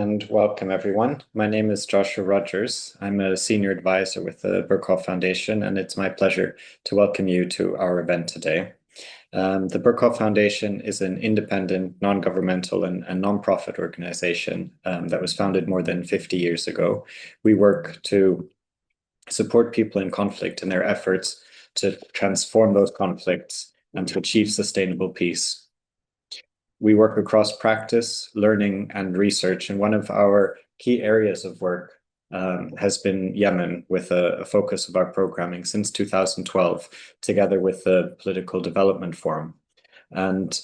and welcome everyone. My name is Joshua Rogers. I'm a senior advisor with the Berkhoff Foundation, and it's my pleasure to welcome you to our event today. The Berkhoff Foundation is an independent, non-governmental and non-profit organization that was founded more than 50 years ago. We work to support people in conflict in their efforts to transform those conflicts and to achieve sustainable peace. We work across practice, learning, and research, and one of our key areas of work has been Yemen, with a focus of our programming since 2012, together with the Political Development Forum. And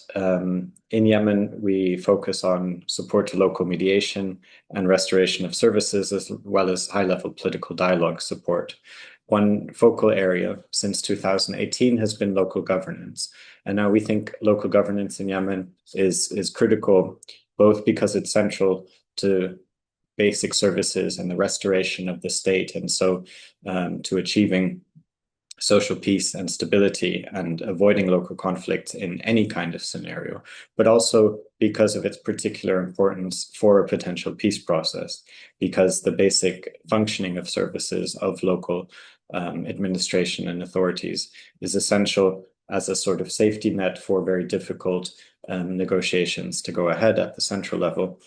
in Yemen, we focus on support to local mediation and restoration of services, as well as high-level political dialogue support. One focal area since 2018 has been local governance. And now we think local governance in Yemen is critical, both because it's central to basic services and the restoration of the state, and so to achieving social peace and stability and avoiding local conflict in any kind of scenario, but also because of its particular importance for a potential peace process, because the basic functioning of services of local administration and authorities is essential as a sort of safety net for very difficult negotiations to go ahead at the central level,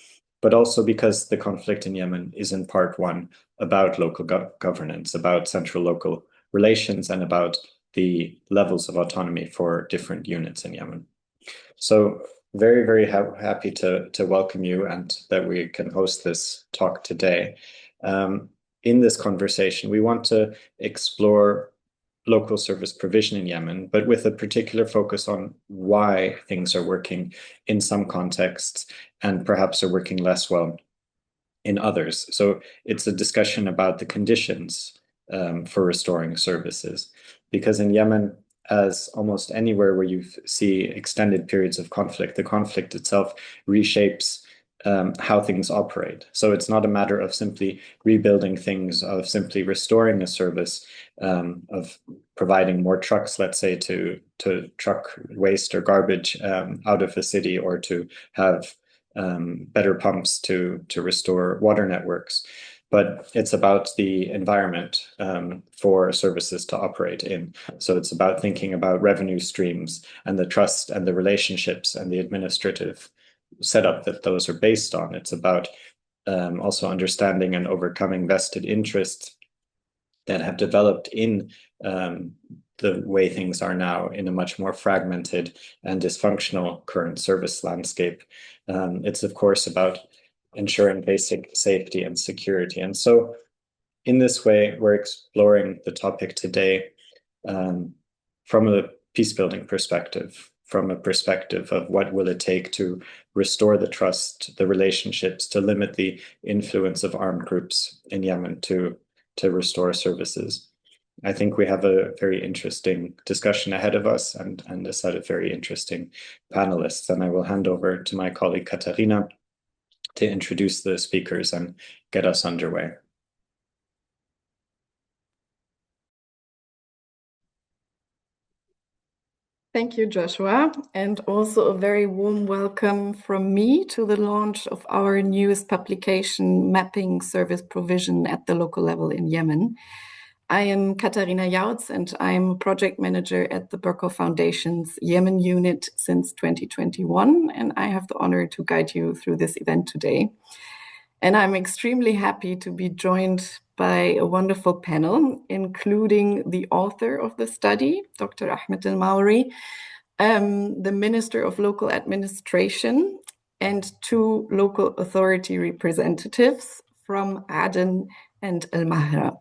but also because the conflict in Yemen is in part one about local governance, about central local relations, and about the levels of autonomy for different units in Yemen. So very, very happy to welcome you and that we can host this talk today. In this conversation, we want to explore local service provision in Yemen, but with a particular focus on why things are working in some contexts and perhaps are working less well in others. So it's a discussion about the conditions for restoring services, because in Yemen, as almost anywhere where you see extended periods of conflict, the conflict itself reshapes how things operate. So it's not a matter of simply rebuilding things, of simply restoring a service, of providing more trucks, let's say, to truck waste or garbage out of a city, or to have better pumps to restore water networks. But it's about the environment for services to operate in. So it's about thinking about revenue streams and the trust and the relationships and the administrative setup that those are based on. It's about also understanding and overcoming vested interests that have developed in the way things are now in a much more fragmented and dysfunctional current service landscape. It's, of course, about ensuring basic safety and security. And so in this way, we're exploring the topic today from a peace-building perspective, from a perspective of what will it take to restore the trust, the relationships, to limit the influence of armed groups in Yemen, to restore services. I think we have a very interesting discussion ahead of us and a set of very interesting panelists. And I will hand over to my colleague Katarina to introduce the speakers and get us underway. Thank you, Joshua, and also a very warm welcome from me to the launch of our newest publication, Mapping Service Provision at the Local Level in Yemen. I am Katharina Jautz, and I'm a project manager at the Berkhoff Foundation's Yemen unit since 2021, and I have the honor to guide you through this event today. And I'm extremely happy to be joined by a wonderful panel, including the author of the study, Dr. Ahmed El-Mauri, the Minister of Local Administration, and two local authority representatives from Aden and El-Mahra.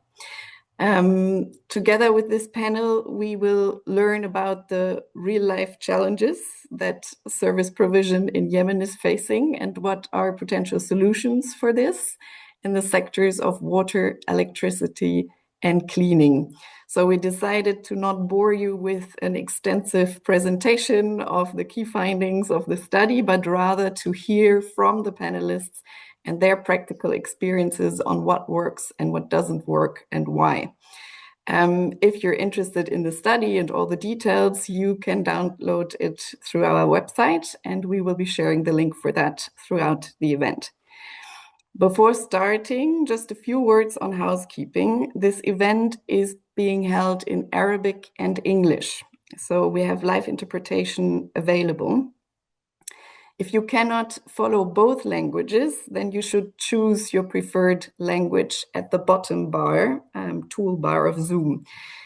Together with this panel, we will learn about the real-life challenges that service provision in Yemen is facing and what are potential solutions for this in the sectors of water, electricity, and cleaning. So we decided to not bore you with an extensive presentation of the key findings of the study, but rather to hear from the panelists and their practical experiences on what works and what doesn't work and why. If you're interested in the study and all the details, you can download it through our website, and we will be sharing the link for that throughout the event. Before starting, just a few words on housekeeping. This event is being held in Arabic and English, so we have live interpretation available. If you cannot follow both languages, then you should choose your preferred language at the bottom bar, toolbar of Zoom.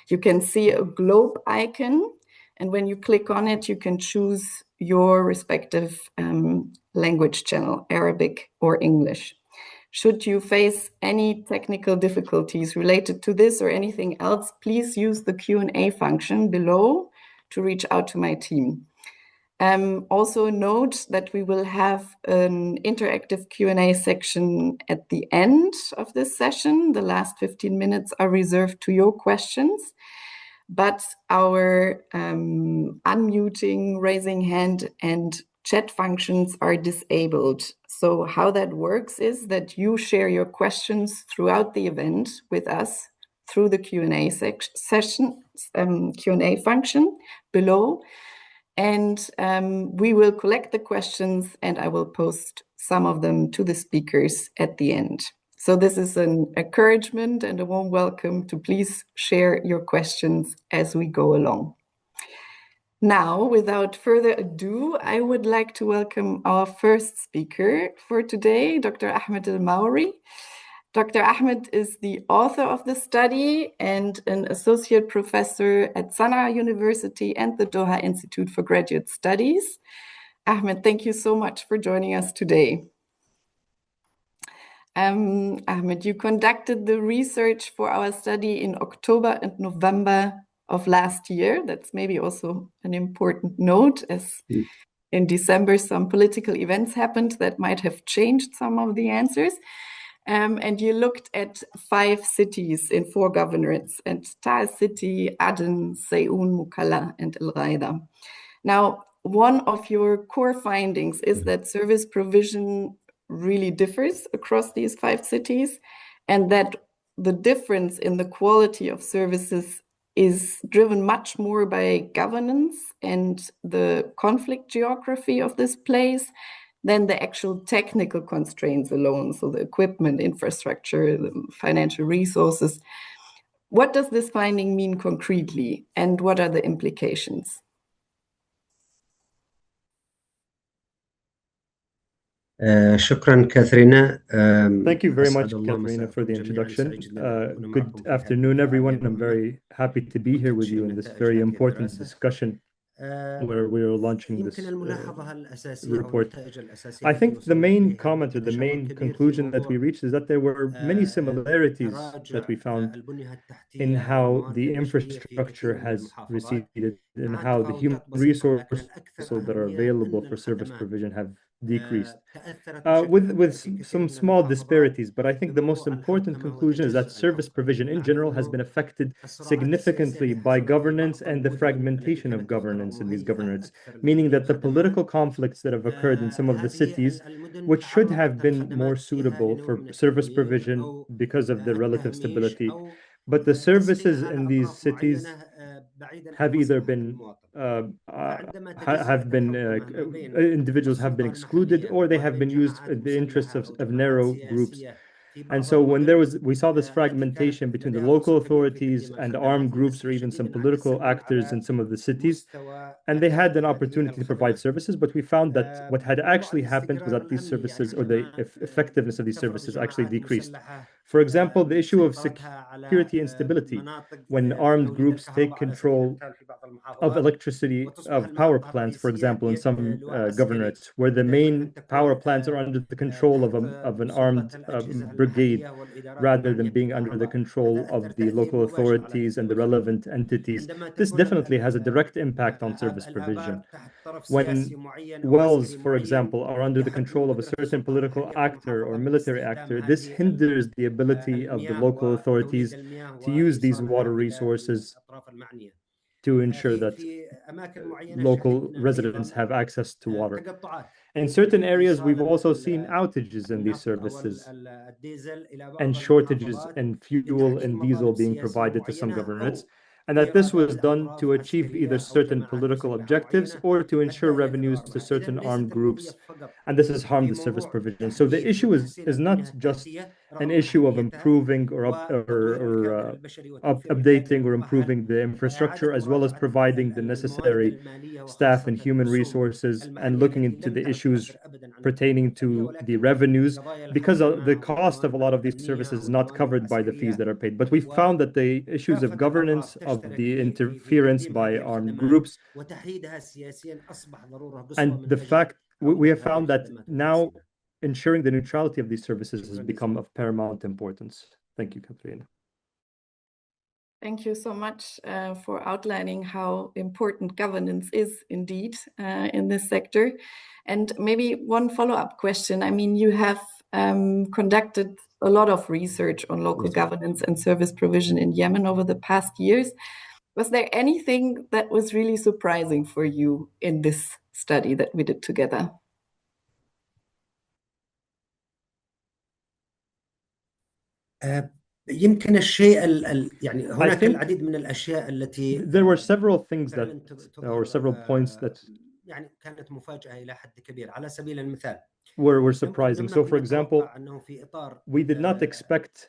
You can see a globe icon, and when you click on it, you can choose your respective language channel, Arabic or English. Should you face any technical difficulties related to this or anything else, please use the Q&A function below to reach out to my team. Also note that we will have an interactive Q&A section at the end of this session. The last 15 minutes are reserved to your questions, but our unmuting, raising hand, and chat functions are disabled. So how that works is that you share your questions throughout the event with us through the Q&A session, Q&A function below. And we will collect the questions and I will post some of them to the speakers at the end. So this is an encouragement and a warm welcome to please share your questions as we go along. Now, without further ado, I would like to welcome our first speaker for today, Dr. Ahmed El-Mauri. Dr. Ahmed is the author of the study and an associate professor at Sana'a University and the Doha Institute for Graduate Studies. Ahmed, thank you so much for joining us today. Ahmed, you conducted the research for our study in October and November of last year. That's maybe also an important note, as in December some political events happened that might have changed some of the answers. And you looked at 5 cities in 4 governorates, and Taiz City, Aden, Seiyun, Mukalla, and Ghaydah. Now, one of your core findings is that service provision really differs across these 5 cities, and that the difference in the quality of services is driven much more by governance and the conflict geography of this place than the actual technical constraints alone, so the equipment, infrastructure, the financial resources. What does this finding mean concretely, and what are the implications? شكرا كاترينا. Thank you very much, Katharina, for the introduction. Good afternoon, everyone. I'm very happy to be here with you in this very important discussion where we're launching this report. I think the main comment or the main conclusion that we reached is that there were many similarities that we found in how the infrastructure has receded and how the human resources that are available for service provision have decreased, with some small disparities. But I think the most important conclusion is that service provision in general has been affected significantly by governance and the fragmentation of governance in these governorates, meaning that the political conflicts that have occurred in some of the cities, which should have been more suitable for service provision because of the relative stability, but the services in these cities have either been individuals have been excluded, or they have been used in the interests of narrow groups. And so when we saw this fragmentation between the local authorities and armed groups or even some political actors in some of the cities, and they had an opportunity to provide services, but we found that what had actually happened was that these services, or the effectiveness of these services, actually decreased. For example, the issue of security instability, when armed groups take control of electricity, of power plants, for example, in some governorates, where the main power plants are under the control of an armed brigade, rather than being under the control of the local authorities and the relevant entities. This definitely has a direct impact on service provision. When wells, for example, are under the control of a certain political actor or military actor, this hinders the ability of the local authorities to use these water resources to ensure that local residents have access to water. In certain areas, we've also seen outages in these services and shortages in fuel and diesel being provided to some governorates. and that this was done to achieve either certain political objectives or to ensure revenues to certain armed groups. And this has harmed the service provision. So the issue is not just an issue of improving or updating or improving the infrastructure, as well as providing the necessary staff and human resources and looking into the issues pertaining to the revenues, because the cost of a lot of these services is not covered by the fees that are paid. But we found that the issues of governance, of the interference by armed groups, and the fact we have found that now ensuring the neutrality of these services has become of paramount importance. Thank you, Katrina. Thank you so much for outlining how important governance is indeed in this sector. And maybe one follow-up question. I mean, you have conducted a lot of research on local governance and service provision in Yemen over the past years. Was there anything that was really surprising for you in this study that we did together? يمكن الشيء يعني هناك العديد من الأشياء التي there were several things that or several points that يعني كانت مفاجأة إلى حد كبير. على سبيل المثال were surprising. So, for example, we did not expect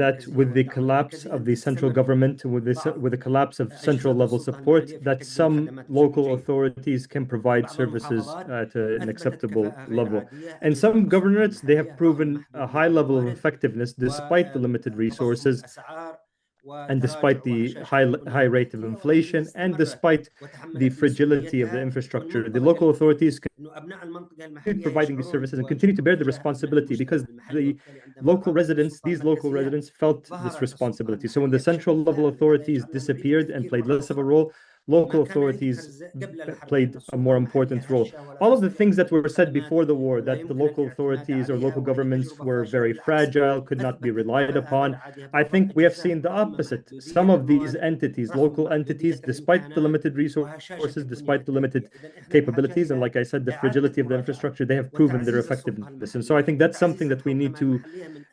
that with the collapse of the central government, with the collapse of central level support, that some local authorities can provide services at an acceptable level. And some governorates, they have proven a high level of effectiveness despite the limited resources, and despite the high rate of inflation, and despite the fragility of the infrastructure. The local authorities continue providing these services and continue to bear the responsibility because the local residents, these local residents, felt this responsibility. So when the central level authorities disappeared and played less of a role, local authorities played a more important role. All of the things that were said before the war, that the local authorities or local governments were very fragile, could not be relied upon, I think we have seen the opposite. Some of these entities, local entities, despite the limited resources, despite the limited capabilities, and like I said, the fragility of the infrastructure, they have proven their effectiveness. And so I think that's something that we need to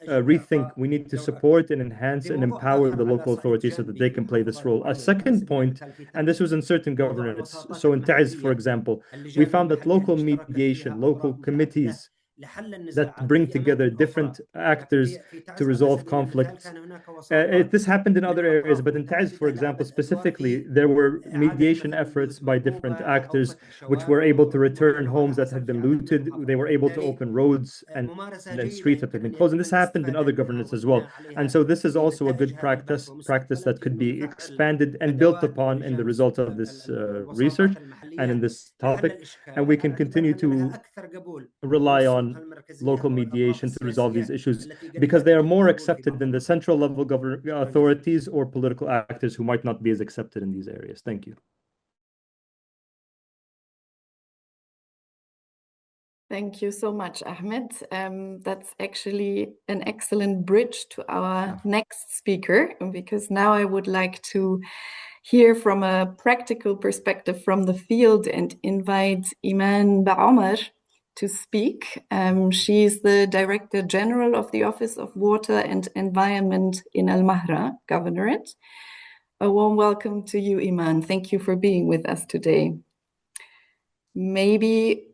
rethink. We need to support and enhance and empower the local authorities so that they can play this role. A second point, and this was in certain governorates. So in Taiz, for example, we found that local mediation, local committees that bring together different actors to resolve conflicts. This happened in other areas, but in Taiz, for example, specifically, there were mediation efforts by different actors, which were able to return homes that had been looted. They were able to open roads and streets that had been closed. And this happened in other governments as well. And so this is also a good practice that could be expanded and built upon in the results of this research and in this topic. And we can continue to rely on local mediation to resolve these issues because they are more accepted than the central level authorities or political actors who might not be as accepted in these areas. Thank you. Thank you so much, Ahmed. That's actually an excellent bridge to our next speaker, because now I would like to hear from a practical perspective from the field and invite Iman Baomar to speak. She is the Director General of the Office of Water and Environment in Al Mahra Governorate. A warm welcome to you, Iman. Thank you for being with us today. Maybe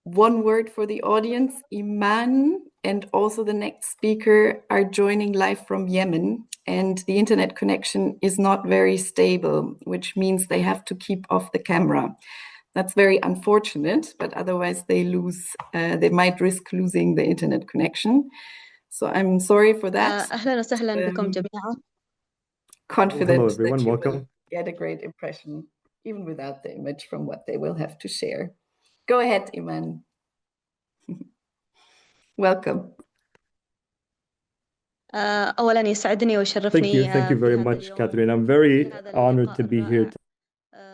one word for the audience. Iman and also the next speaker are joining live from Yemen, and the internet connection is not very stable, which means they have to keep off the camera. That's very unfortunate, but otherwise they might risk losing the internet connection. So I'm sorry for that. أهلا وسهلا بكم جميعا. Confident Hello, everyone. that you Welcome. will get a great impression, even without the image, from what they will have to share. Go ahead, Iman. Welcome. أولا يسعدني ويشرفني. Thank you very much, Catherine. I'm very honored to be here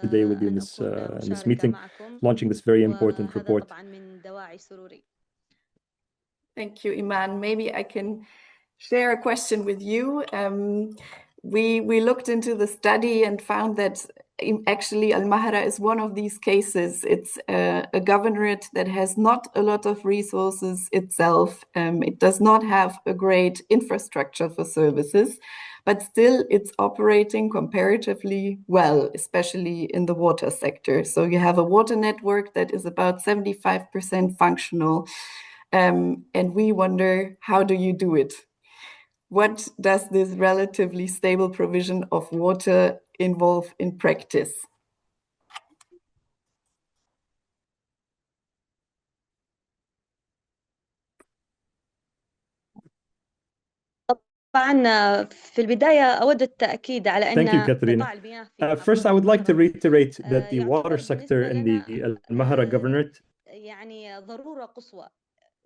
today with you in this meeting, launching this very important report. Thank you, Iman. Maybe I can share a question with you. We looked into the study and found that actually Al Mahra is one of these cases. It's a governorate that has not a lot of resources itself. It does not have a great infrastructure for services, but still it's operating comparatively well, especially in the water sector. So you have a water network that is about 75% functional. And we wonder, how do you do it? What does this relatively stable provision of water involve in practice? طبعا في البداية أود التأكيد على Thank you, أن Katrina. قطاع المياه في First, I would like to reiterate that the water يعتبر sector بالنسبة in the لنا Al-Mahra Governorate يعني ضرورة قصوى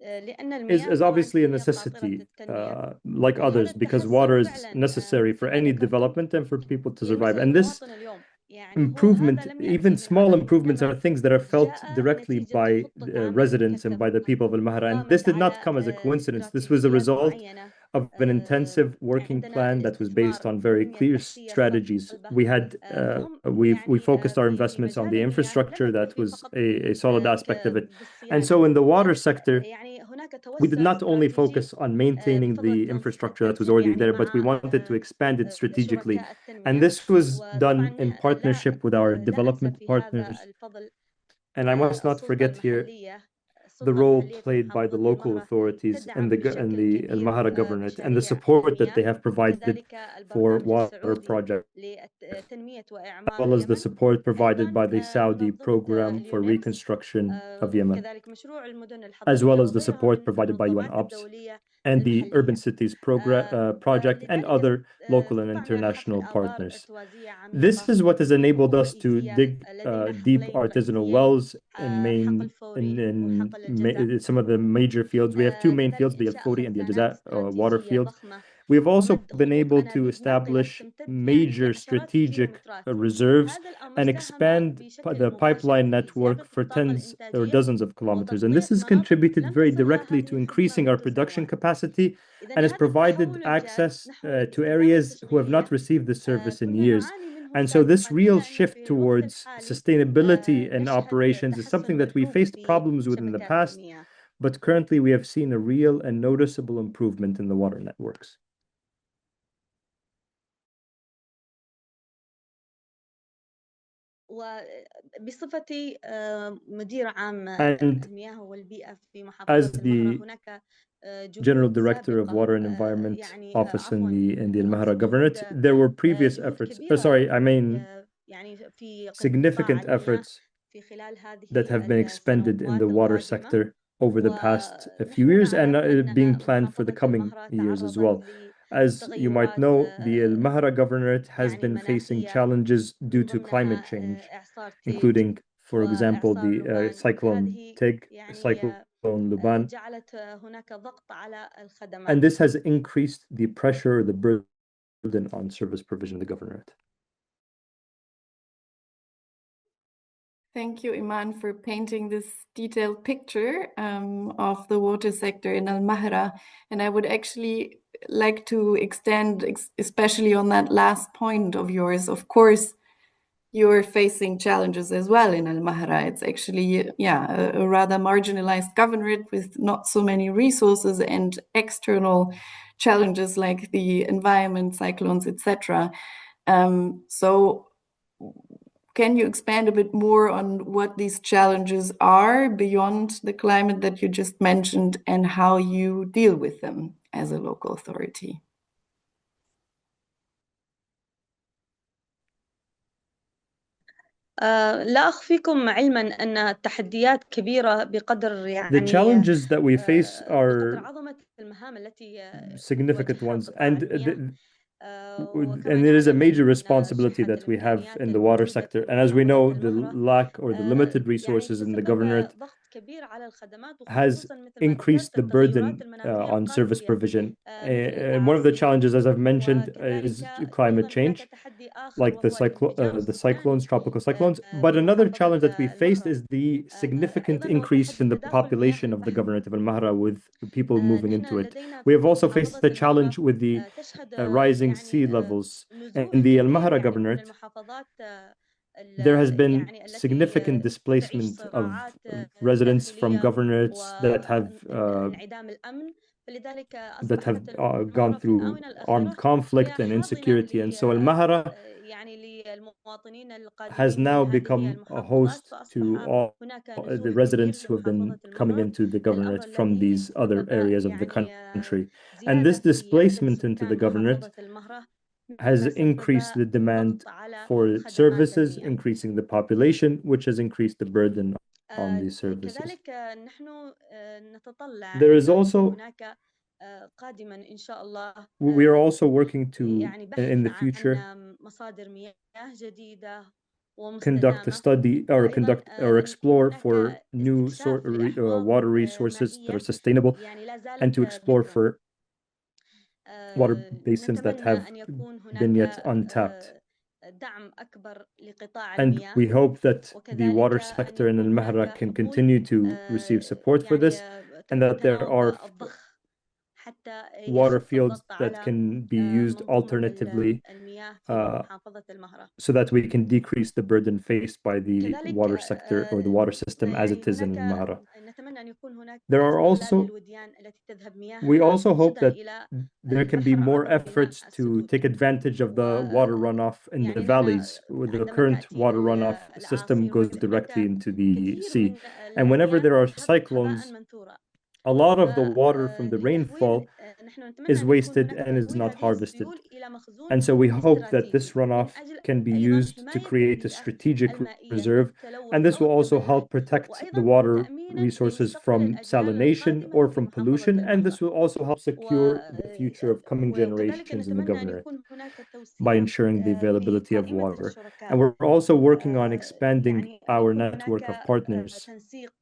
لأن is, المياه is طبعا obviously a هي قاطرة necessity, التنمية like وهذا others, because التحسن water is فعلا necessary for any كذلك development and for people to survive. يلمس And this المواطن اليوم يعني improvement, هذا لم even يأتي من small عدم improvements, are إنما things that are felt جاء directly نتيجة by خطة عمل residents and by the مكثفة people of Al-Mahra. And this قامت did not على come as a coincidence. This was a استراتيجيات result معينة of an intensive working عندنا plan that was based الاستثمار on في very البنية clear التحتية strategies. الصلبة We had فهم we يعني focused our في investments on مجال the المياه لم infrastructure. That نكتفي was فقط a solid aspect of it. And بالصيانة so in the water بل sector, يعني هناك we did توسع not only استراتيجي focus on maintaining the infrastructure that was التنسيق already يعني there, but we مع wanted to expand it strategically. شركاء And التنمية this was وطبعا done in لا partnership with our لا أنسى development في هذا partners. الفضل And I must not السلطة forget here المحلية the السلطة role المحلية في played by the محافظة local المهرة authorities تدعم in بشكل the Al كبير Mahra Governorate and the مشاريع support that they المياه have provided وكذلك for البرنامج water السعودي projects, لتنمية as وإعمار well as the اليمن support provided أيضا by the Saudi منظمة program for اليونكس reconstruction of Yemen, وكذلك مشروع المدن as الحضرية well as the وغيرها support من provided by UN المنظمات Ops الدولية and the Urban المحلية Cities project and ولذلك other local and استطعنا لحفر international آبار partners. ارتوازية This عميقة is what has enabled us to رئيسية dig لدينا deep حقلين artisanal رئيسيين wells حقل فوري وحقل الجزاء some of the major fields. We have two main كذلك fields, the إنشاء Al-Fawri and the خزانات Al-Jaza water استراتيجية fields. ضخمة We've also ومد been خطوط able to أنابيب ناقلة establish تمتد يعني major لعشرات strategic الكيلومترات reserves هذا الأمر and ساهم expand بشكل the مباشر pipeline في network زيادة for الطاقة tens or الإنتاجية dozens of kilometers. And وتغطية this has مناطق contributed لم very تصلها directly هذه to الخدمة increasing our منذ production سنوات capacity إذا and has هذا provided التحول الجاد access نحو to الاستدامة areas who have not التشغيلية received this service in كنا years. نعاني منه And so this سابقا real إلا أن shift في الوقت towards الحالي sustainability and نشهد operations is تحسن something that we ملحوظ faced في problems with in the شبكات past, المياه but currently we have seen a real and noticeable improvement in the water networks. وبصفتي مدير عام And المياه والبيئة في as محافظة المهرة the هناك General جهود Director of سابقة Water and Environment يعني Office عفوا in the Al Mahra أقصد Governorate, وجود there were previous جهود efforts, كبيرة يعني في قطاع significant المياه efforts في خلال that هذه have been expended in the السنوات water القادمة sector over the past few ونحن years and نعلم being أن planned for the محافظة coming المهرة years as تعرضت well. As you might لتغيرات know, the Al Mahra Governorate has يعني been facing مناخية challenges due من to climate ضمنها change, إعصار تيج including, for example, وإعصار the لبان cyclone هذه Tig, يعني cyclone Luban, جعلت هناك ضغط على and الخدمات. this has increased the pressure, the burden on service provision of the governorate. Thank you, Iman, for painting this detailed picture of the water sector in Al Mahra. And I would actually like to extend, especially on that last point of yours. Of course, you're facing challenges as well in Al Mahra. It's actually, a rather marginalized governorate with not so many resources and external challenges like the environment, cyclones, etc. So can you expand a bit more on what these challenges are beyond the climate that you just mentioned and how you deal with them as a local authority? لا أخفيكم علما أن التحديات كبيرة بقدر The challenges that we face بقدر are عظمة المهام التي significant يواجهها ones, قطاع المياه and it is a major responsibility that we have in the water sector. And as we know, the lack or the limited resources in the governorate has increased the burden on service provision. And one of the challenges, as I've mentioned, is climate change, like the cyclones, tropical cyclones. But another challenge that we faced is the significant increase in the population of the governorate of Al Mahra, with people moving into it. We have also faced the challenge with the rising sea levels. In the Al Mahra governorate, there has been significant displacement of residents from governorates that have فلذلك that have أصبحت المهرة gone في through الآونة armed الأخيرة conflict هي and حاضنة insecurity. And so Al-Mahra يعني للمواطنين has القادمين now من هذه become a المحافظات، host to فأصبح all هناك the نزوح كبير residents who have لمحافظة been coming المهرة. into the الأمر governorate from الذي these other سبب areas of the يعني country. And زيادة this في عدد displacement into the سكان governorate محافظة المهرة has مما increased سبب the demand ضغط على for خدمات services, المياه. increasing the population, which has increased the burden on these services. كذلك نحن نتطلع There أن is يكون also هناك قادما إن شاء الله we are also working to يعني in بحث the future عن مصادر مياه جديدة conduct a ومستدامة، study or وأيضا conduct or أن يكون explore هناك for new استكشاف لأحواض water resources that are مائية sustainable يعني لا and to زالت explore بكرا. for water basins that نتمنى have أن يكون been هناك yet untapped. دعم أكبر لقطاع And المياه، we hope that the وكذلك water أن sector in يكون Al-Mahra هناك can حلول continue to receive support for this, and that there تتناوب are الضخ حتى water يخف fields الضغط that على can be used منظومة alternatively المياه في محافظة المهرة. so that we can decrease the burden faced by the كذلك water sector or the water system as يعني it is in هناك Al-Mahra. نتمنى أن يكون هناك There are استغلال also للوديان التي تذهب We مياهها also hope مرشدا that إلى there can be البحر more عبر بناء efforts to السدود. take advantage of the water runoff in the يعني نحن valleys. The عندما current تأتي water runoff system الأعاصير goes هناك directly into the كثير sea. من And whenever المياه there are تذهب هباء cyclones, منثورا. a lot of the water from the لتهوير rainfall نحن نتمنى is أن يكون wasted هناك and is تهوير not هذه harvested. السيول إلى مخزون And so we hope that this استراتيجي من runoff أجل can be أيضا used to حماية create a البيئة strategic المائية من reserve. التلوث And this أو will also التبلل، help protect the وأيضا water تأمينا resources لمستقبل from الأجيال salination القادمة or في from محافظة pollution. And المهرة. this will also help secure the future of coming وكذلك generations in the نتمنى أن governorate يكون هناك by توسيع ensuring the في availability of قائمة water. الشركاء، And we're also working on expanding يعني أن our يكون network هناك of partners تنسيق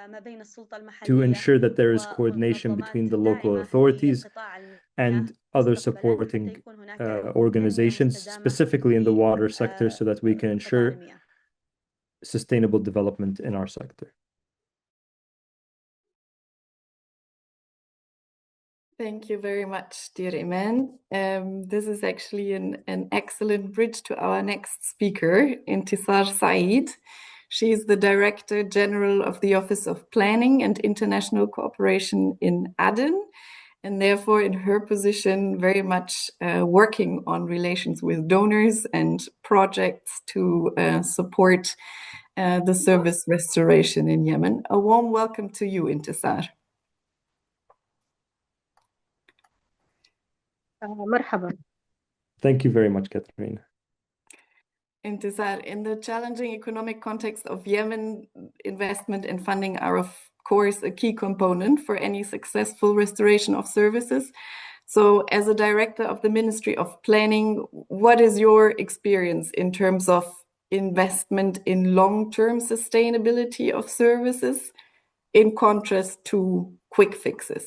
ما بين السلطة to المحلية ensure that there is coordination ومنظمات between the local داعمة authorities لقطاع المياه and other مستقبلا حتى supporting يكون هناك تنمية organizations, مستدامة specifically in the water sector, so that we can لقطاع ensure المياه. sustainable development in our sector. Thank you very much, dear Iman. This is actually an excellent bridge to our next speaker, Intisar Said. She is the Director General of the Office of Planning and International Cooperation in Aden, and therefore in her position very much working on relations with donors and projects to support the service restoration in Yemen. A warm welcome to you, Intisar. مرحبا. Thank you very much, Catherine. Intisar, in the challenging economic context of Yemen, investment and funding are, of course, a key component for any successful restoration of services. So, as a director of the Ministry of Planning, what is your experience in terms of investment in long-term sustainability of services in contrast to quick fixes?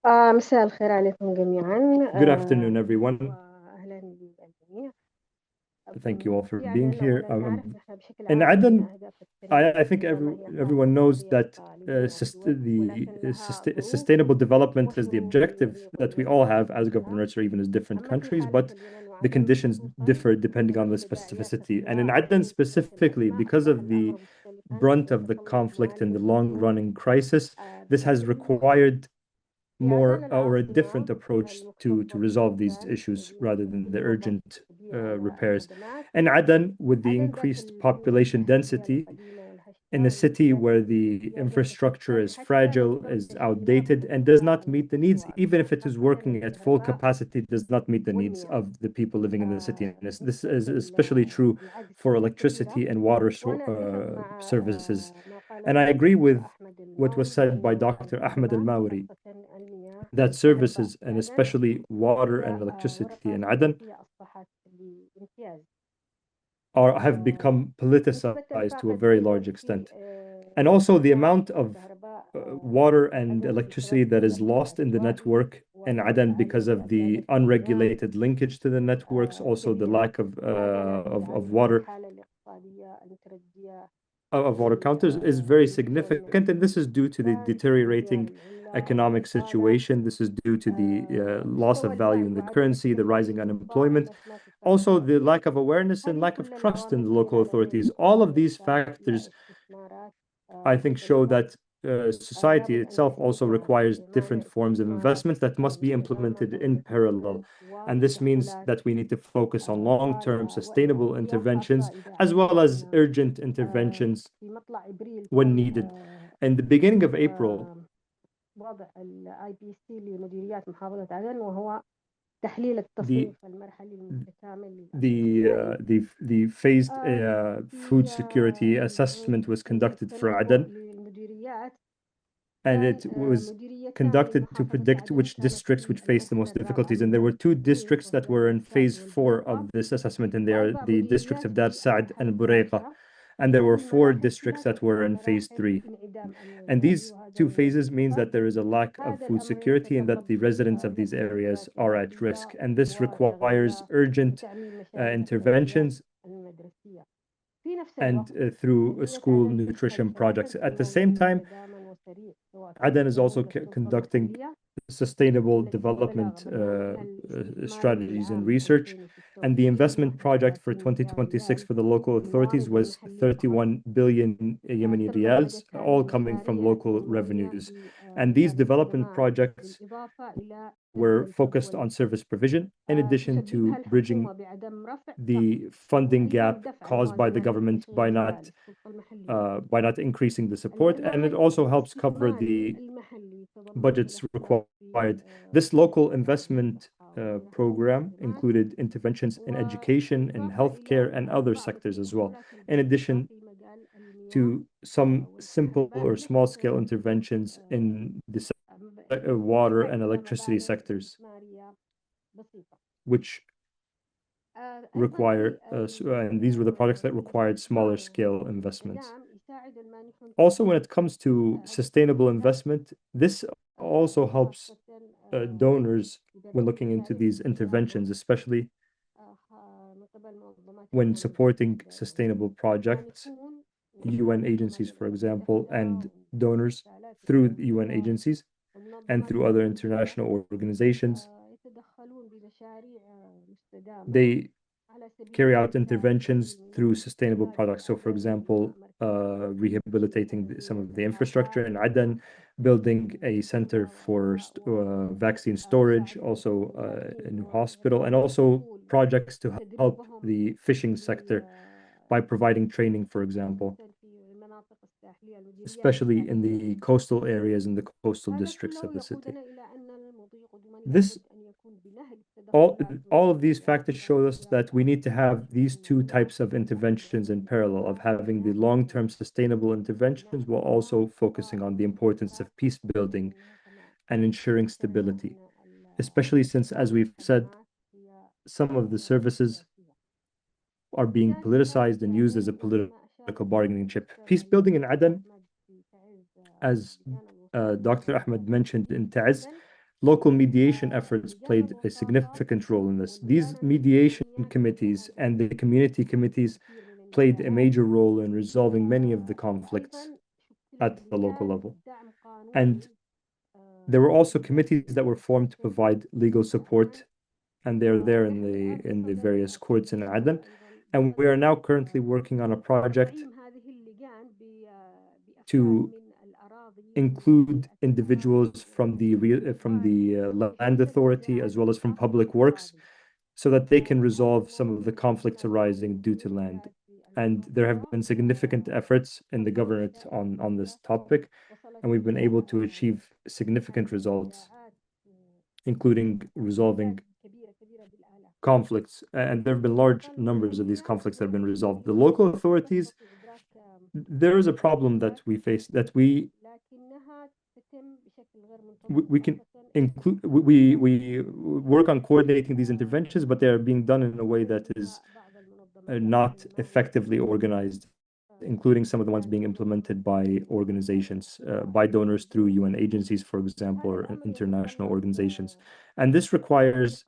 مساء الخير عليكم جميعا. Good afternoon, everyone. وأهلا بالجميع. Thank you all for يعني being here. أولا نعرف نحن بشكل In عام أن Aden, أهداف التنمية I think المستدامة هي everyone knows خاصة that بالتعليم والدول، ولكن لها ظروف sustainable development is the وشروط objective that we all have as لوضعها. governorates or even as different أما في countries, حالة but اليمن the وعدن conditions خصوصا differ depending on the بتداعيات specificity. And in الصراع Aden بين الطرفين specifically, الأسماء because أصبح of the الأمر مختلفا brunt of the ويتطلب conflict and the معالجة long-running crisis, this has بشكل مختلف. required في more عدن or a العاصمة different approach to المخفض resolve these الإنتاج issues الذي rather than the يوفر urgent التوزيع repairs. والخدمات. And Aden, with the عدن ذات increased البنية population التحتية density, القديمة in والهشة a city والمشكلات where the الاقتصادية التي infrastructure تتسبب is حتى fragile, بسبب is التشغيلات outdated, and does وانقطاع not meet the النفط needs, even if it is وخاصة working at full الكهرباء capacity, does not meet the needs والمياه. of the people living in the city. And this نسبة is especially true العجز for كبيرة. electricity and water وأنا أتفق مع services. ما قاله And I agree الدكتور with أحمد what was الماوري said by بأن Dr. Ahmed الخدمات al-Mauri, وخاصة المياه that والكهرباء services, في and عدن especially water and هي electricity ورقة in Aden, أساسية أصبحت بامتياز. have become نسبة politicized to a very الفاقدين large في extent. And also the المياه amount of والكهرباء water and عدن electricity بسبب that is lost in the العشوائي network in Aden because وعدم of the الأسياد الفنية unregulated linkage to the networks, also the كبيرة. lack of وهذا ناتج عن water. الحالة الاقتصادية المتردية of water counters is very significant, and this is due to the deteriorating economic situation. This is due to the loss of value in the currency, the rising unemployment, also the lack of awareness and lack of trust in the local authorities. All of these factors, I think, show that society itself also requires different forms of investments that must be implemented in parallel. And this means that we need to focus on long-term sustainable interventions as well as urgent interventions when needed. In the beginning of April, وضع الاي بي سي لمديريات محافظة عدن وهو تحليل the التصنيف المرحلي المتكامل the phased food security assessment was conducted for Aden, للمديريات and it was conducted to predict which districts would face the most difficulties. And there were two districts that were in phase 4 of this assessment, and they are the districts of Dar Saad and Burayqa. And there were 4 districts that were in phase 3. And these 2 phases means that there is a lack of food security and that the residents of these areas are at risk. And this requires urgent interventions and through school nutrition projects. At the same time, Aden is also conducting sustainable development strategies and research. And the investment project for 2026 for the local authorities was 31 billion Yemeni riyals, all coming from local revenues. And these development projects were focused on service provision, in addition to bridging the funding gap caused by the government by not increasing the support, and it also helps cover the budgets required. This local investment program included interventions in education, in healthcare, and other sectors as well, in addition to some simple or small-scale interventions in the water and electricity sectors, which require, and these were the projects that required smaller scale investments. Also, when it comes to sustainable investment, this also helps donors when looking into these interventions, especially when supporting sustainable projects, UN agencies, for example, and donors through the UN agencies and through other international organizations. They carry out interventions through sustainable products. So, for example, rehabilitating some of the infrastructure in Aden, building a center for vaccine storage, also a new hospital, and also projects to help the fishing sector by providing training, for example, especially in the coastal areas and the coastal districts of the city. This all of these factors show us that we need to have these 2 types of interventions in parallel, of having the long-term sustainable interventions while also focusing on the importance of peace building and ensuring stability, especially since, as we've said, some of the services are being politicized and used as a political bargaining chip. Peace building in Aden, as Dr. Ahmed mentioned in Taiz, local mediation efforts played a significant role in this. These mediation committees and the community committees played a major role in resolving many of the conflicts at the local level. And there were also committees that were formed to provide legal support, and they're there in the various courts in Aden. And we are now currently working on a project to include individuals from the land authority as well as from public works, so that they can resolve some of the conflicts arising due to land. And there have been significant efforts in the government on this topic, and we've been able to achieve significant results, including resolving conflicts. And there have been large numbers of these conflicts that have been resolved. The local authorities, there is a problem that we face, that we can include, we work on coordinating these interventions, but they are being done in a way that is not effectively organized, including some of the ones being implemented by organizations, by donors through UN agencies, for example, or international organizations. And this requires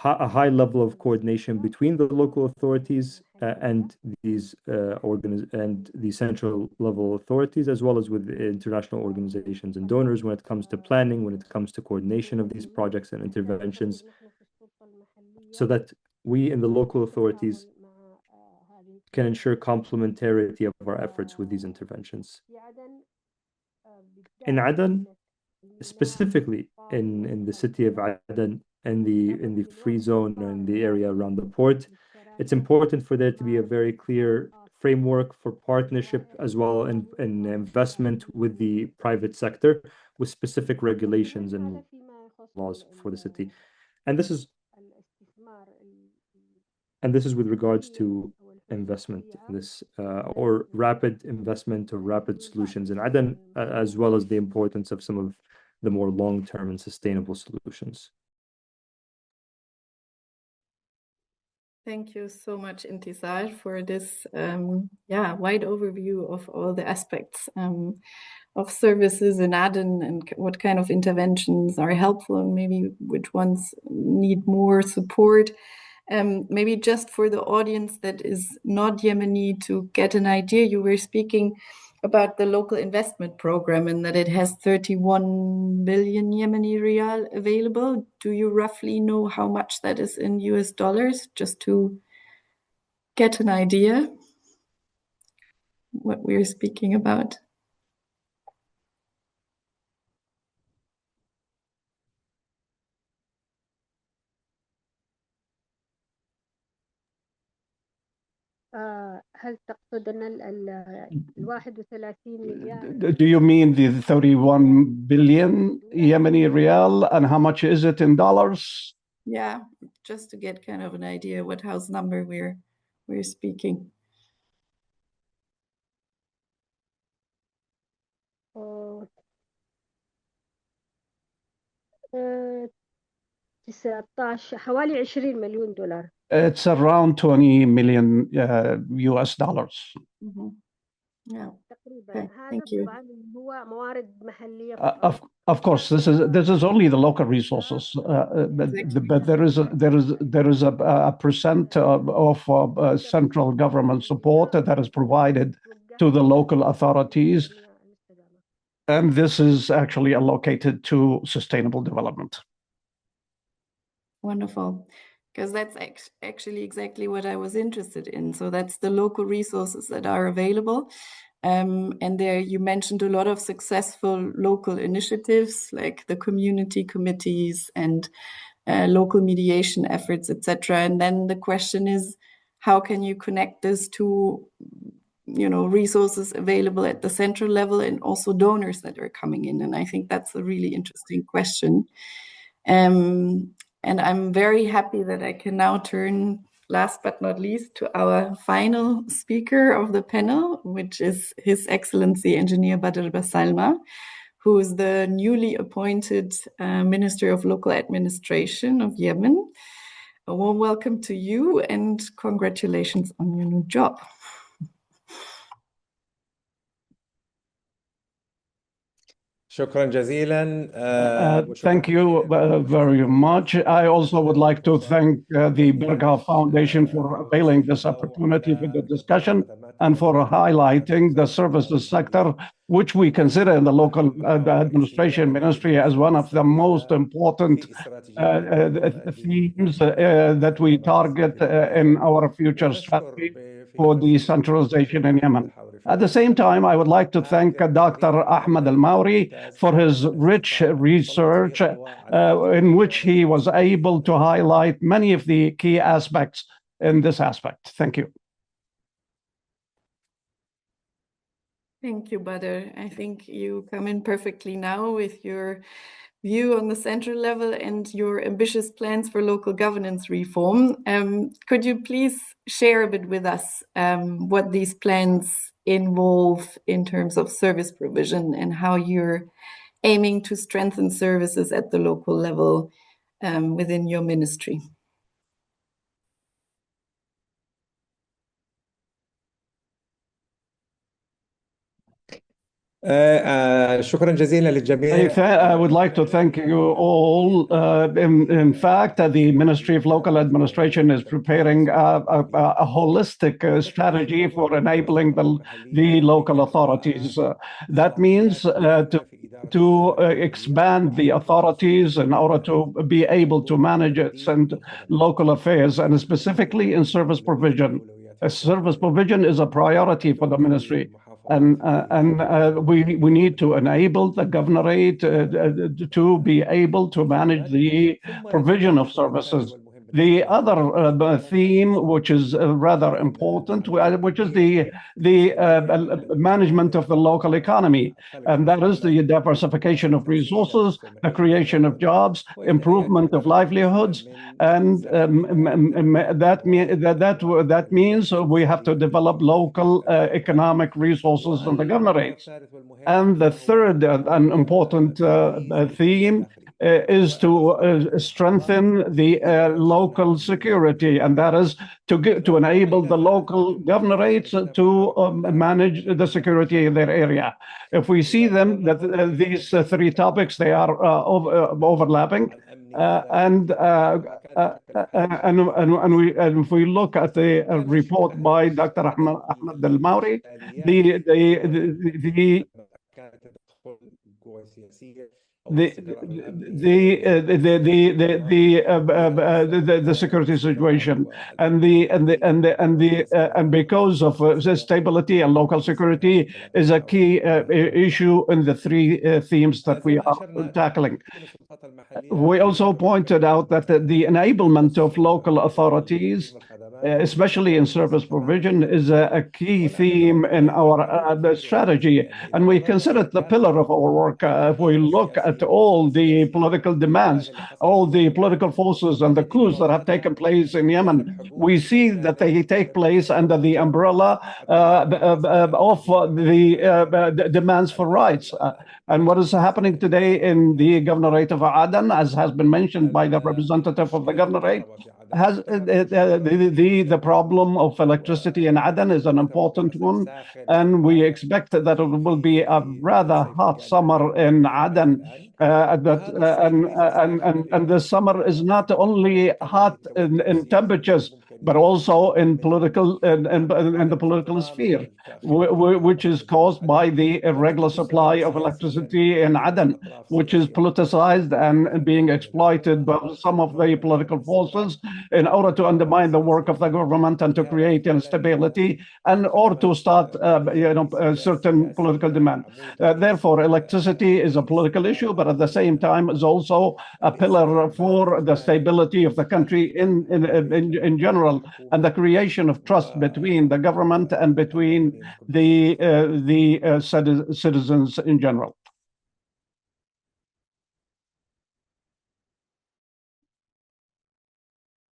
a high level of coordination between the local authorities and these and the central level authorities, as well as with international organizations and donors when it comes to planning, when it comes to coordination of these projects and interventions, so that we in the local authorities can ensure complementarity of our efforts with these interventions. In Aden, specifically in the city of Aden and in the free zone and the area around the port, it's important for there to be a very clear framework for partnership as well and investment with the private sector with specific regulations and laws for the city. And this is with regards to investment in this or rapid investment or rapid solutions in Aden, as well as the importance of some of the more long-term and sustainable solutions. Thank you so much, Intisar, for this wide overview of all the aspects of services in Aden and what kind of interventions are helpful and maybe which ones need more support. Maybe just for the audience that is not Yemeni to get an idea, you were speaking about the local investment program and that it has 31 billion Yemeni riyal available. Do you roughly know how much that is in US dollars, just to get an idea what we're speaking about? هل تقصد أن 31 مليار؟ Do you mean the 31 billion Yemeni riyal and how much is it in dollars? Yeah, just to get kind of an idea what house number we're speaking. حوالي 20 مليون دولار. It's around 20 million US dollars. Mm-hmm. Yeah. تقريبا. Thank you. طبعا هو موارد محلية. Of course, this is only the local resources, but there is a percent of central government support that is provided to the local authorities, and this is actually allocated to sustainable development. Wonderful, because that's actually exactly what I was interested in. So that's the local resources that are available. And there you mentioned a lot of successful local initiatives like the community committees and local mediation efforts, etc. And then the question is, how can you connect this to, resources available at the central level and also donors that are coming in? And I think that's a really interesting question. And I'm very happy that I can now turn, last but not least, to our final speaker of the panel, which is His Excellency Engineer Badr Basalma, who is the newly appointed Minister of Local Administration of Yemen. A warm welcome to you and congratulations on your new job. Thank you very much. I also would like to thank the Berghoff Foundation for availing this opportunity for the discussion and for highlighting the services sector, which we consider in the local administration ministry as one of the most important themes that we target in our future strategy for decentralization in Yemen. At the same time, I would like to thank Dr. Ahmed Al-Mauri for his rich research in which he was able to highlight many of the key aspects in this aspect. Thank you. Thank you, Badr. I think you come in perfectly now with your view on the central level and your ambitious plans for local governance reform. Could you please share a bit with us what these plans involve in terms of service provision and how you're aiming to strengthen services at the local level within your ministry? شكرا جزيلا للجميع. I would like to thank you all. In fact, the Ministry of Local Administration is preparing a holistic strategy for enabling the local authorities. That means to expand the authorities in order to be able to manage its and local affairs, and specifically in service provision. Service provision is a priority for the ministry. And we need to enable the governorate to be able to manage the provision of services. The other theme, which is rather important, which is the management of the local economy, and that is the diversification of resources, the creation of jobs, improvement of livelihoods, and that means we have to develop local economic resources in the governorates. And the third and important theme is to strengthen the local security, and that is to enable the local governorates to manage the security in their area. If we see them, that these three topics, they are overlapping, and if we look at the report by Dr. Ahmed al-Mauri, the security situation and because of the stability and local security is a key issue in the three themes that we are tackling. We also pointed out that the enablement of local authorities, especially in service provision, is a key theme in our strategy, and we consider it the pillar of our work. If we look at all the political demands, all the political forces and the coups that have taken place in Yemen, we see that they take place under the umbrella of the demands for rights. And what is happening today in the governorate of Aden, as has been mentioned by the representative of the governorate, has the problem of electricity in Aden is an important one, and we expect that it will be a rather hot summer in Aden. And the summer is not only hot in temperatures, but also in political in the political sphere, which is caused by the irregular supply of electricity in Aden, which is politicized and being exploited by some of the political forces in order to undermine the work of the government and to create instability and or to start certain political demand. Therefore, electricity is a political issue, but at the same time is also a pillar for the stability of the country in general, and the creation of trust between the government and between the citizens in general.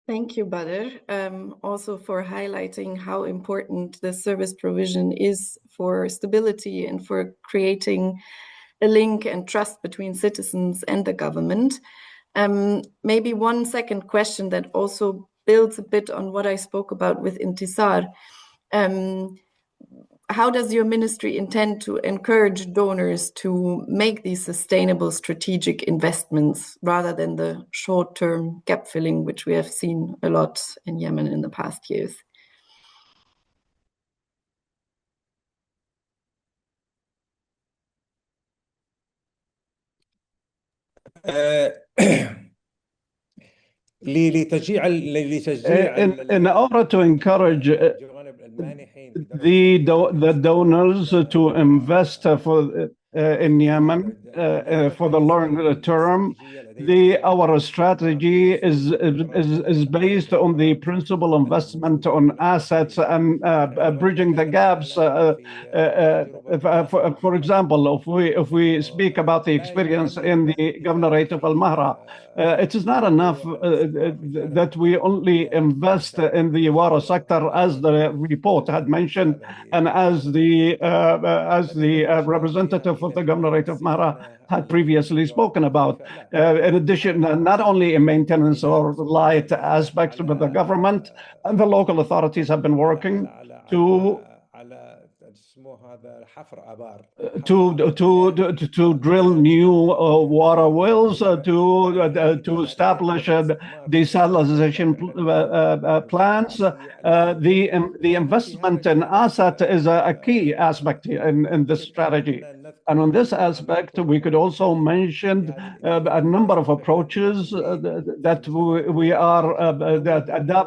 Thank you, Badr, also for highlighting how important the service provision is for stability and for creating a link and trust between citizens and the government. Maybe one second question that also builds a bit on what I spoke about with Intisar. How does your ministry intend to encourage donors to make these sustainable strategic investments rather than the short-term gap filling, which we have seen a lot in Yemen in the past years? In order to encourage the donors to invest in Yemen for the long term, our strategy is based on the principal investment on assets and bridging the gaps. For example, if we speak about the experience in the governorate of Al-Mahra, it is not enough that we only invest in the water sector, as the report had mentioned, and as the representative of the governorate of Mahra had previously spoken about. In addition, not only in maintenance or light aspects, but the government and the local authorities have been working to to drill new water wells, to establish desalination plants. The investment in asset is a key aspect in this strategy. And on this aspect, we could also mention a number of approaches that we are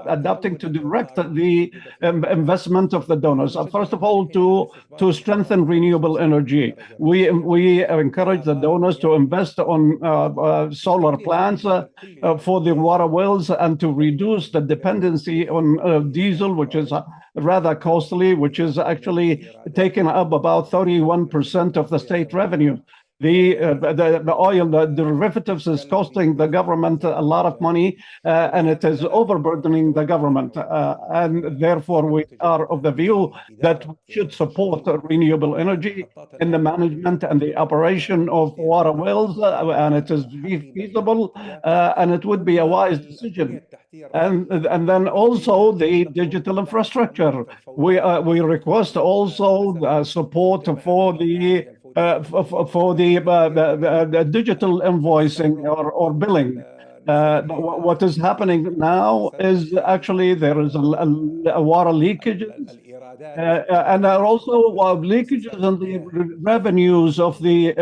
adapting to direct the investment of the donors. First of all, to strengthen renewable energy. We encourage the donors to invest on solar plants for the water wells and to reduce the dependency on diesel, which is rather costly, which is actually taking up about 31% of the state revenue. The oil, the derivatives is costing the government a lot of money, and it is overburdening the government. And therefore, we are of the view that we should support renewable energy in the management and the operation of water wells, and it is feasible, and it would be a wise decision. And then also the digital infrastructure. We request also support for the digital invoicing or billing. What is happening now is actually there is a water leakage, and there are also leakages in the revenues of the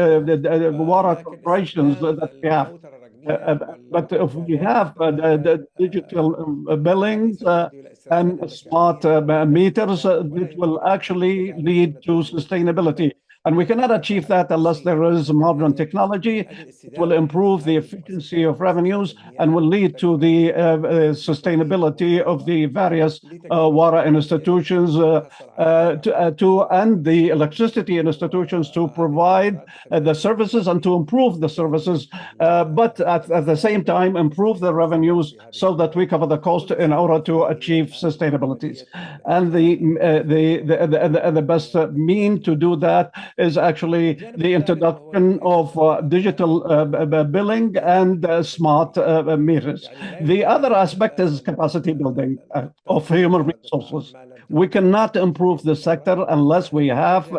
water corporations that we have. But if we have the digital billings and smart meters, it will actually lead to sustainability. And we cannot achieve that unless there is modern technology. It will improve the efficiency of revenues and will lead to the sustainability of the various water institutions and the electricity institutions to provide the services and to improve the services, but at the same time improve the revenues so that we cover the cost in order to achieve sustainability. And the best mean to do that is actually the introduction of digital billing and smart meters. The other aspect is capacity building of human resources. We cannot improve the sector unless we have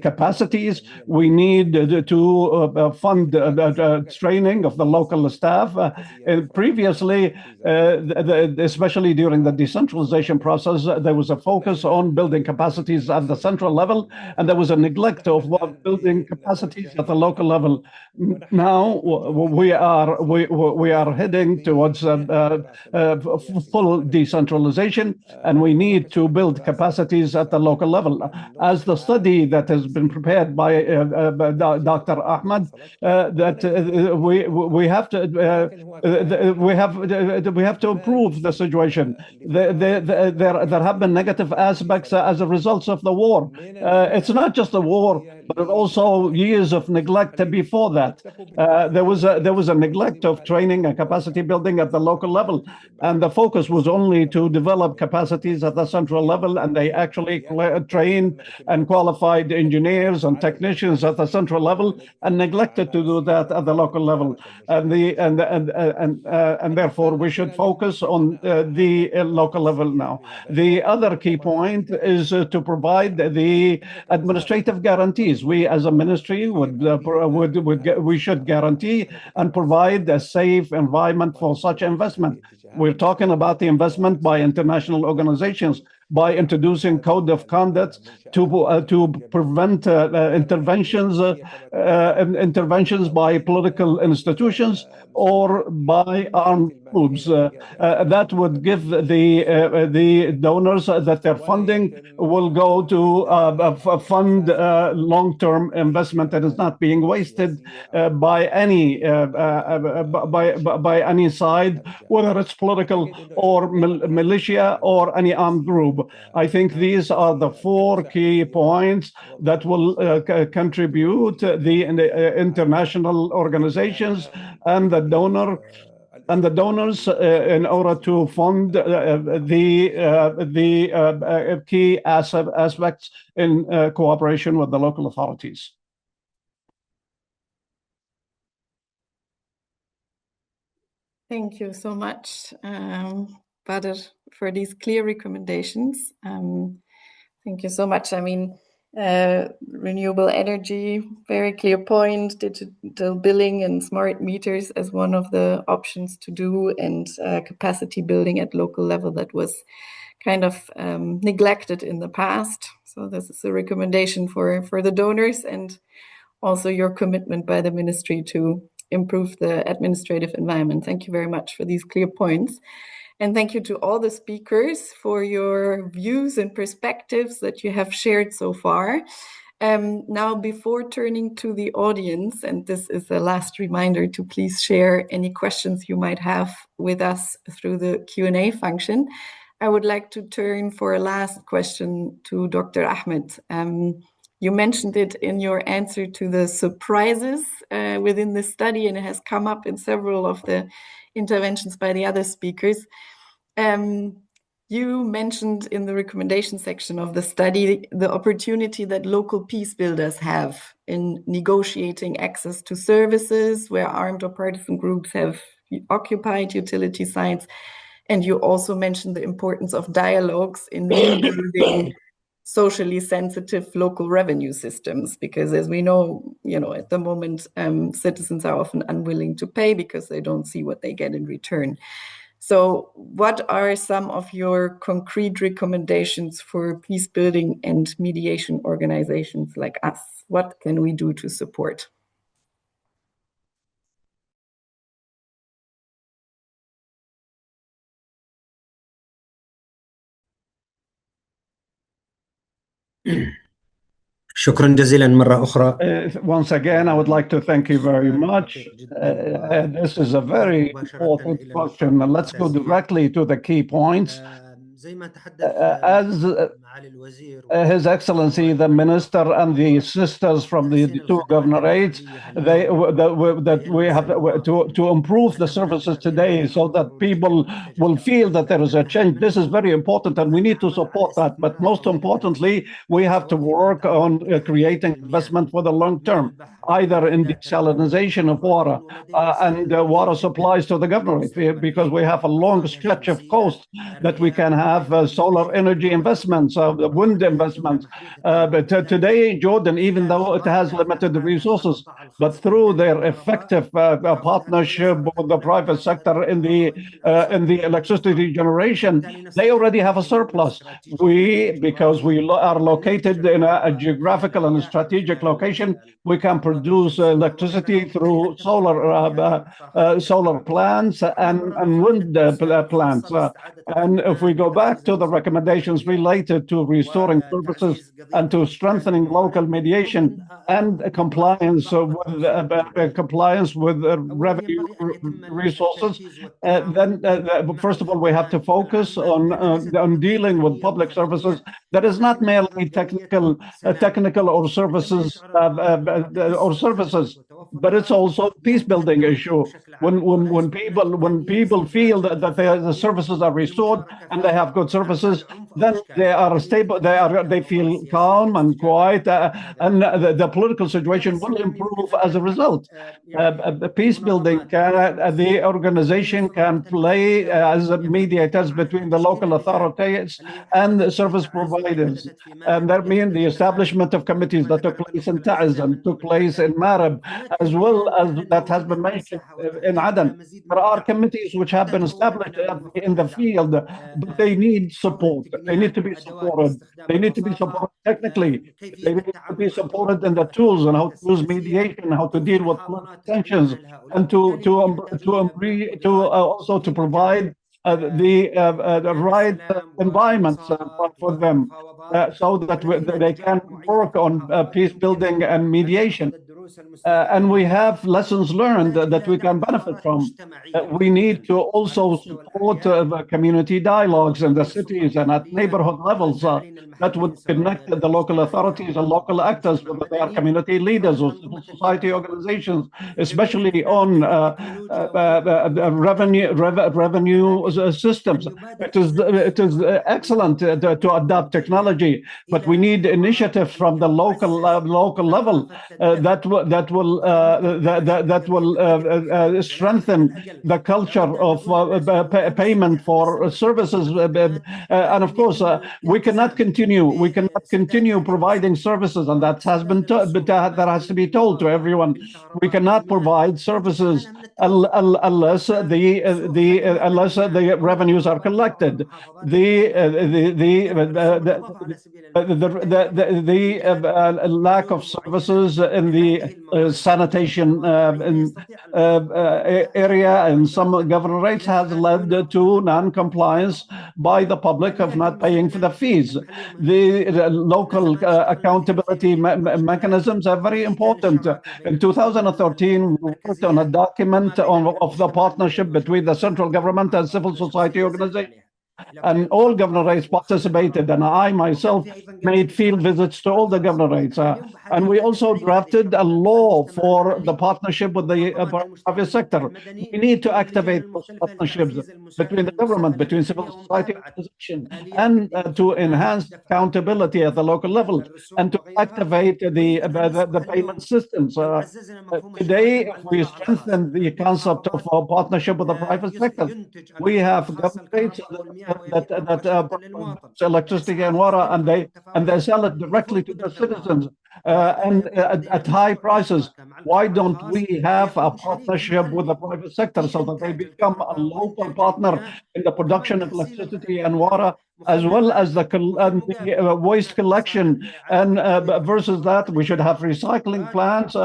capacities. We need to fund training of the local staff. Previously, especially during the decentralization process, there was a focus on building capacities at the central level, and there was a neglect of building capacities at the local level. Now we are heading towards full decentralization, and we need to build capacities at the local level. As the study that has been prepared by Dr. Ahmed, that we have to improve the situation. There have been negative aspects as a result of the war. It's not just the war, but also years of neglect before that. There was a neglect of training and capacity building at the local level, and the focus was only to develop capacities at the central level, and they actually trained and qualified engineers and technicians at the central level and neglected to do that at the local level. And therefore we should focus on the local level now. The other key point is to provide the administrative guarantees. We as a ministry we should guarantee and provide a safe environment for such investment. We're talking about the investment by international organizations, by introducing code of conduct to prevent interventions by political institutions or by armed groups. That would give the donors that they're funding will go to fund long-term investment that is not being wasted by any side, whether it's political or militia or any armed group. I think these are the four key points that will contribute the international organizations and the donors in order to fund the key aspects in cooperation with the local authorities. Thank you so much, Badr, for these clear recommendations. Thank you so much. I mean, renewable energy, very clear point, digital billing and smart meters as one of the options to do, and capacity building at local level that was kind of neglected in the past. So this is a recommendation for the donors, and also your commitment by the ministry to improve the administrative environment. Thank you very much for these clear points. And thank you to all the speakers for your views and perspectives that you have shared so far. Now, before turning to the audience, and this is a last reminder to please share any questions you might have with us through the Q&A function, I would like to turn for a last question to Dr. Ahmed. You mentioned it in your answer to the surprises within the study, and it has come up in several of the interventions by the other speakers. You mentioned in the recommendation section of the study the opportunity that local peace builders have in negotiating access to services where armed or partisan groups have occupied utility sites. And you also mentioned the importance of dialogues in rebuilding socially sensitive local revenue systems, because as we know, at the moment, citizens are often unwilling to pay because they don't see what they get in return. So what are some of your concrete recommendations for peace building and mediation organizations like us? What can we do to support? شكرا جزيلا مرة أخرى. Once again, I would like to thank you very much. This is a very important question. Let's go directly to the key points. As His Excellency the Minister and the sisters from the two governorates, that we have to improve the services today so that people will feel that there is a change. This is very important and we need to support that. But most importantly, we have to work on creating investment for the long term, either in desalination of water and water supplies to the governorate, because we have a long stretch of coast that we can have solar energy investments, wind investments. But today, Jordan, even though it has limited resources, but through their effective partnership with the private sector in the electricity generation, they already have a surplus. Because we are located in a geographical and a strategic location, we can produce electricity through solar plants and wind plants. And if we go back to the recommendations related to restoring services and to strengthening local mediation and compliance with revenue resources, then first of all, we have to focus on dealing with public services that is not merely technical or services, but it's also peace building issue. When people feel that the services are restored and they have good services, then they are stable. They feel calm and quiet, and the political situation will improve as a result. Peace building the organization can play as mediators between the local authorities and the service providers, and that means the establishment of committees that took place in Taiz and took place in Marib, as well as that has been mentioned in Aden. There are committees which have been established in the field, but they need support. They need to be supported. They need to be supported technically. They need to be supported in the tools and how to use mediation, how to deal with tensions, and also to provide the right environments for them, so that they can work on peace building and mediation. And we have lessons learned that we can benefit from. We need to also support the community dialogues in the cities and at neighborhood levels that would connect the local authorities and local actors, whether they are community leaders or civil society organizations, especially on revenue systems. It is excellent to adopt technology, but we need initiative from the local level that strengthen the culture of payment for services. And of course, we cannot continue providing services, and that has to be told to everyone. We cannot provide services unless the revenues are collected. The lack of services in the sanitation area in some governorates has led to non-compliance by the public of not paying for the fees. The local accountability mechanisms are very important. In 2013, we worked on a document of the partnership between the central government and civil society organizations. And all governorates participated, and I myself made field visits to all the governorates. And we also drafted a law for the partnership with the private sector. We need to activate those partnerships between the government, between civil society organizations, and to enhance accountability at the local level, and to activate the payment systems. Today, if we strengthen the concept of a partnership with the private sector, we have governorates that produce electricity and water, and they sell it directly to the citizens and at high prices. Why don't we have a partnership with the private sector so that they become a local partner in the production of electricity and water, as well as the waste collection? And versus that, we should have recycling plants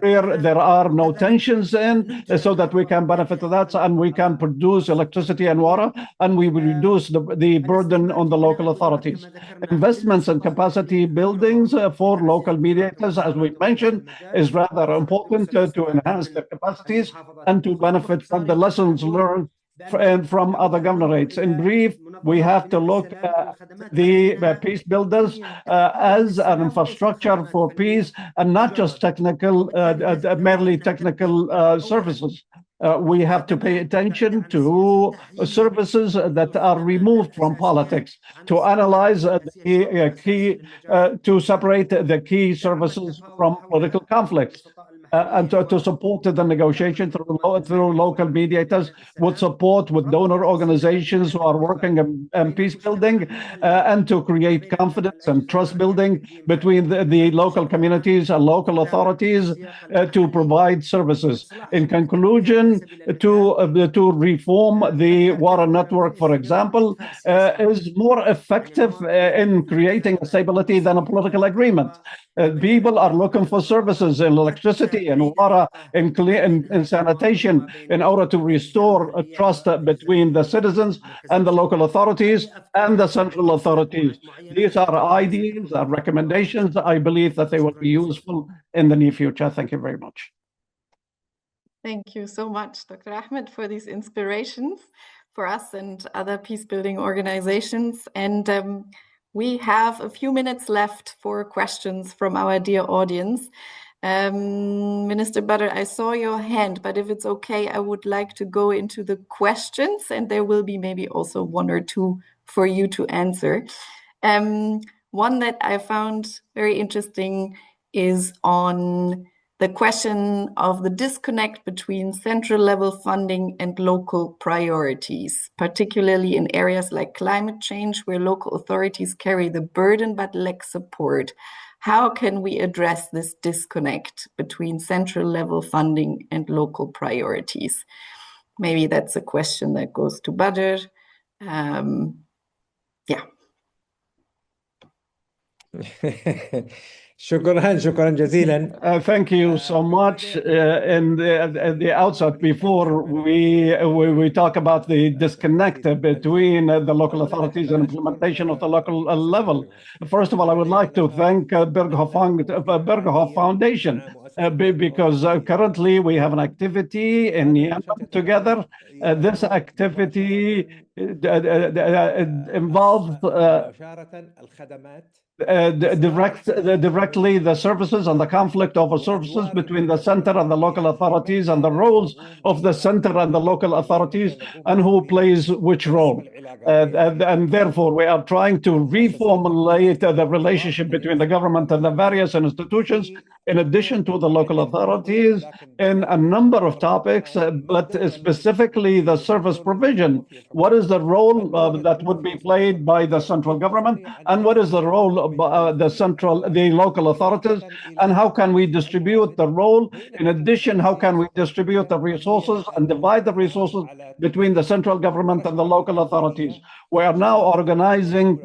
where there are no tensions in, so that we can benefit of that, and we can produce electricity and water, and we will reduce the burden on the local authorities. Investments in capacity buildings for local mediators, as we mentioned, is rather important to enhance their capacities and to benefit from the lessons learned from other governorates. In brief, we have to look at the peace builders as an infrastructure for peace, and not just technical, merely technical services. We have to pay attention to services that are removed from politics, to analyze the key, to separate the key services from political conflicts, and to support the negotiation through local mediators, with support with donor organizations who are working in peace building, and to create confidence and trust building between the local communities and local authorities to provide services. In conclusion, to reform the water network, for example, is more effective in creating stability than a political agreement. People are looking for services in electricity and water, in sanitation, in order to restore a trust between the citizens and the local authorities and the central authorities. These are ideas, are recommendations. I believe that they will be useful in the near future. Thank you very much. Thank you so much, Dr. Ahmed, for these inspirations for us and other peace-building organizations. And we have a few minutes left for questions from our dear audience. Minister Badr, I saw your hand, but if it's okay, I would like to go into the questions, and there will be maybe also one or two for you to answer. One that I found very interesting is on the question of the disconnect between central level funding and local priorities, particularly in areas like climate change, where local authorities carry the burden but lack support. How can we address this disconnect between central level funding and local priorities? Maybe that's a question that goes to Badr. Yeah. شكرا جزيلا. Thank you so much. In the outset, before we talk about the disconnect between the local authorities and implementation of the local level, first of all, I would like to thank Berghoff Foundation, because currently we have an activity in Yemen together. This activity involves directly the services and the conflict over services between the center and the local authorities, and the roles of the center and the local authorities, and who plays which role. and therefore we are trying to reformulate the relationship between the government and the various institutions, in addition to the local authorities, in a number of topics, but specifically the service provision. What is the role that would be played by the central government, and what is the role of the local authorities, and how can we distribute the role? In addition, how can we distribute the resources and divide the resources between the central government and the local authorities? We are now organizing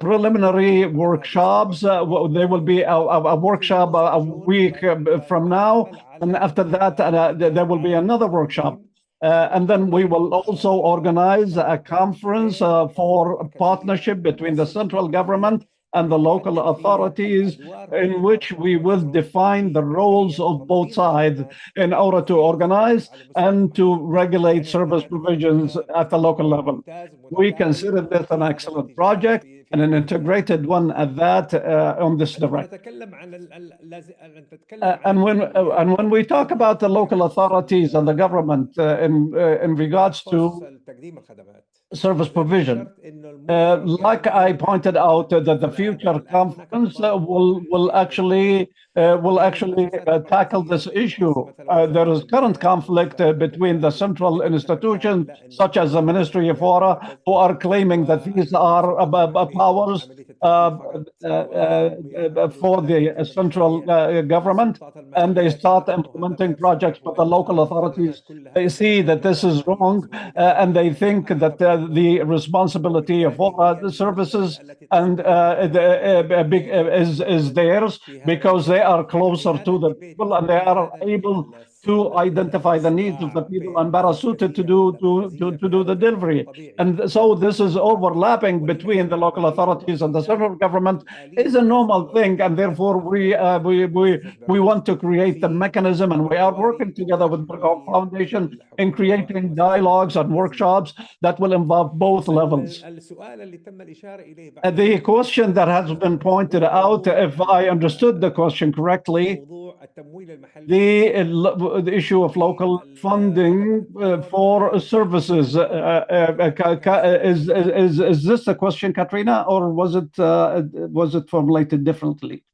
preliminary workshops. There will be a workshop a week from now, and after that there will be another workshop. And then we will also organize a conference for partnership between the central government and the local authorities, in which we will define the roles of both sides in order to organize and to regulate service provisions at the local level. We consider this an excellent project and an integrated one at that on this direction. And when we talk about the local authorities and the government in regards to service provision, like I pointed out, that the future conference will actually tackle this issue. There is current conflict between the central institutions, such as the Ministry of Water, who are claiming that these are powers for the central government, and they start implementing projects, but the local authorities, they see that this is wrong, and they think that the responsibility of water services and is theirs, because they are closer to the people and they are able to identify the needs of the people and better suited to do the delivery. And so this is overlapping between the local authorities and the central government is a normal thing, and therefore we want to create the mechanism, and we are working together with Berghoff Foundation in creating dialogues and workshops that will involve both levels. The question that has been pointed out, if I understood the question correctly, the issue of local funding for services. Is this a question, Katrina, or was it formulated differently?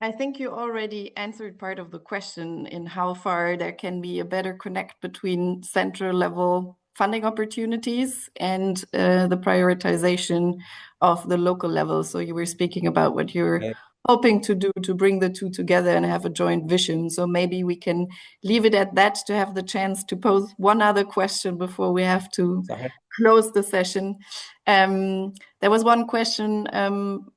I think you already answered part of the question in how far there can be a better connect between central level funding opportunities and the prioritization of the local level. So you were speaking about what you're hoping to do to bring the two together and have a joint vision. So maybe we can leave it at that to have the chance to pose one other question before we have to close the session. There was one question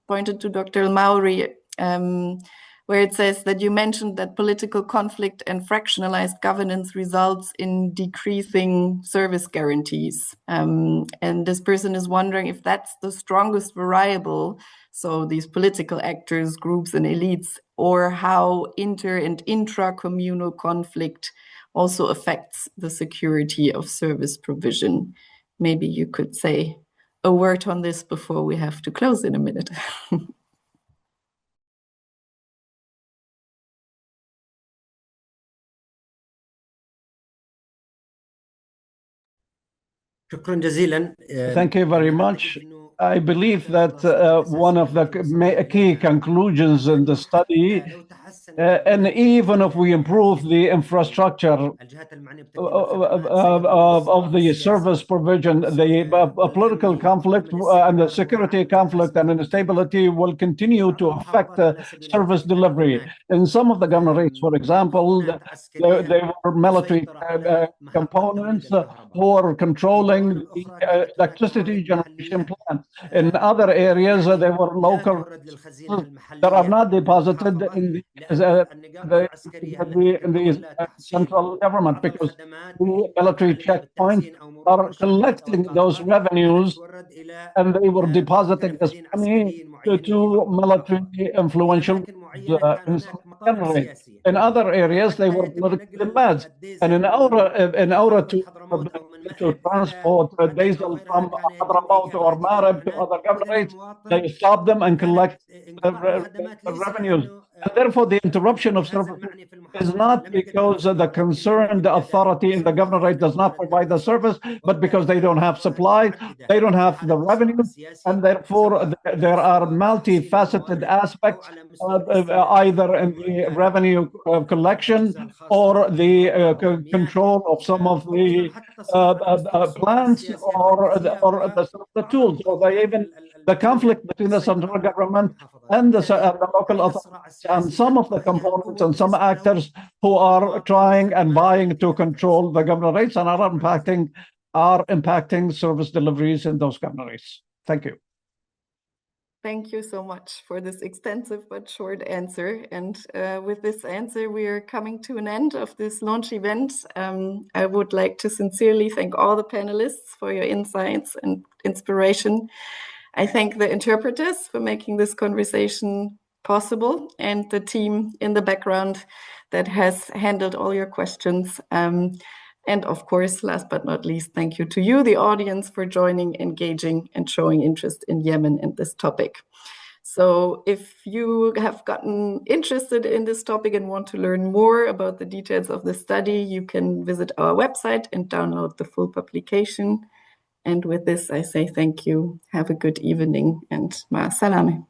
pointed to Dr. Mauri, where it says that you mentioned that political conflict and fractionalized governance results in decreasing service guarantees. And this person is wondering if that's the strongest variable, so these political actors, groups, and elites, or how inter and intra-communal conflict also affects the security of service provision. Maybe you could say a word on this before we have to close in a minute. Thank you very much. I believe that one of the key conclusions in the study, and even if we improve the infrastructure of the service provision, the political conflict and the security conflict and instability will continue to affect service delivery. In some of the governorates, for example, there were military components who are controlling the electricity generation plants. In other areas, there were local that are not deposited in the central government, because the military checkpoints are collecting those revenues, and they were depositing this money to military influential in other areas, they were political demands. And in order to to transport diesel from Hadramaut or Marib to other governorates. They stop them and collect revenues. And therefore, the interruption of services is not because the concerned authority in the governorate does not provide the service, but because they don't have supply, they don't have the revenue, and therefore there are multifaceted aspects, either in the revenue collection or the control of some of the plants or the tools, or even the conflict between the central government and the local authorities, and some of the components and some actors who are trying and vying to control the governorates and are impacting service deliveries in those governorates. Thank you. Thank you so much for this extensive but short answer. And with this answer, we are coming to an end of this launch event. I would like to sincerely thank all the panelists for your insights and inspiration. I thank the interpreters for making this conversation possible, and the team in the background that has handled all your questions. And of course, last but not least, thank you to you, the audience, for joining, engaging, and showing interest in Yemen and this topic. So if you have gotten interested in this topic and want to learn more about the details of the study, you can visit our website and download the full publication. And with this, I say thank you. Have a good evening and ma salame.